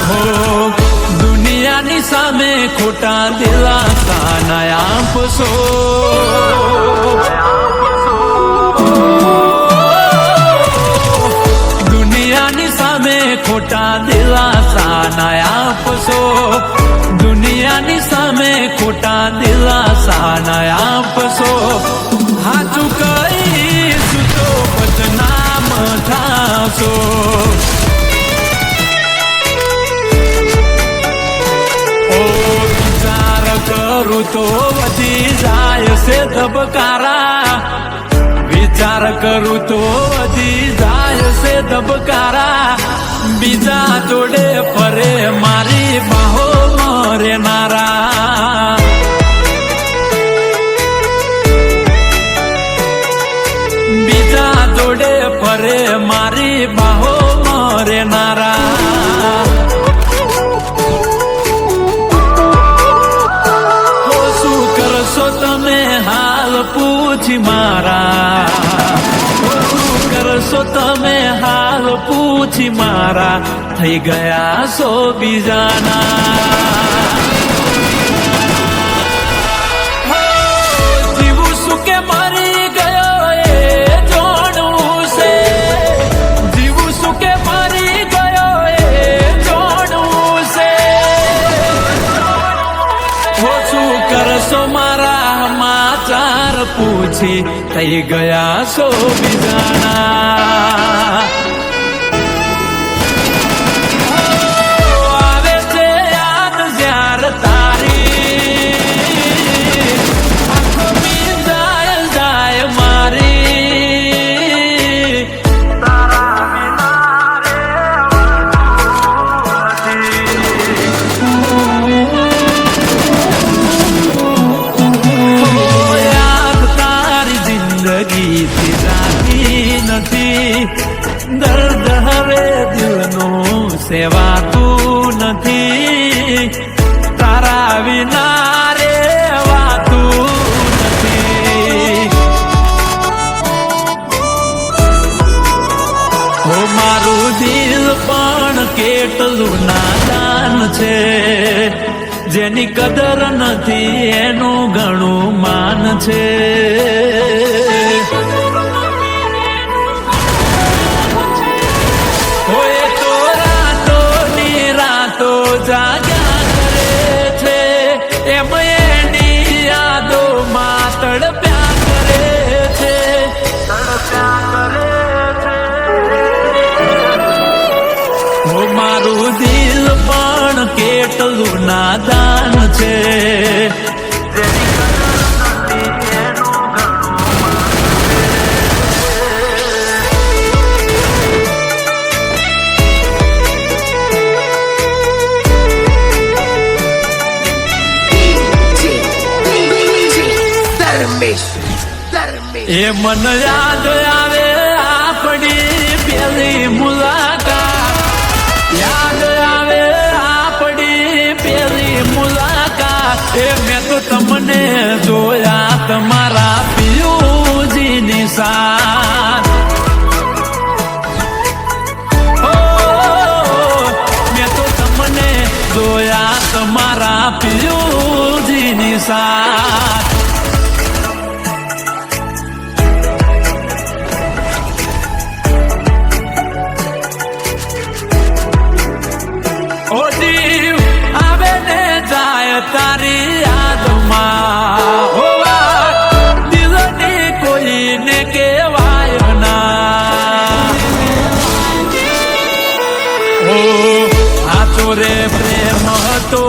હો દુનિયાની સામે ખોટા દિલાસા ના આપશો. દુનિયાની સામે ખોટા દિલાસા ના આપશો. દુનિયાની સામે ખોટા દિલાસા ના આપશો. હાચું કહીશું તો બદનામ થાશો. કરું તો વધી જાય છે ધબકારા. વિચાર કરું તો વધી જાય છે ધબકારા. બીજા જોડે ફરે મારી બાહો મરેનારા. બીજા જોડે ફરે મારી બાહો મરેનારા. તમે હાલ પૂછી મારા. શું કરશો તમે હાલ પૂછી મારા. થઈ ગયા છો બીજાના. જીવું શું કે મરી ગયો એ જોડવું છે. જીવું શું કે મરી ગયો એ જોડવું છે. શું કરશો મારા સમાચાર પૂછી. થઈ ગયા છો બીજાના. આવે છે યાદ જ્યાર તારી. આંખો બીજાય જાય મારી. તારા વિના જિંદગીથી જાતી નથી. દર્દ હવે દિલનું સેવાતું નથી. તારા વિના રેવાતું નથી. હો મારું દિલ પણ કેટલું નાદાન છે. જેની કદર નથી એનું ઘણું માન છે. હોય તો રાતો ની રાતો જાગ્યા કરે છે. એમ એની યાદો માં તડપ્યા કરે છે. હો મારું દિલ પણ કેટલું નાદાન છે. એ મન યાદ આવે આપણી પેલી મુલાકાત. યાદ આવે આપણી પેલી મુલાકાત. એ મેં તો તમને જોયા તમારા પિયુજીની સાથ. મેં તો તમને જોયા તમારા પિયુજીની સાથ. તારી યાદમાં હોવા દિલની કોઈને કહેવાય ના. ઓ સાચો રે પ્રેમ હતો.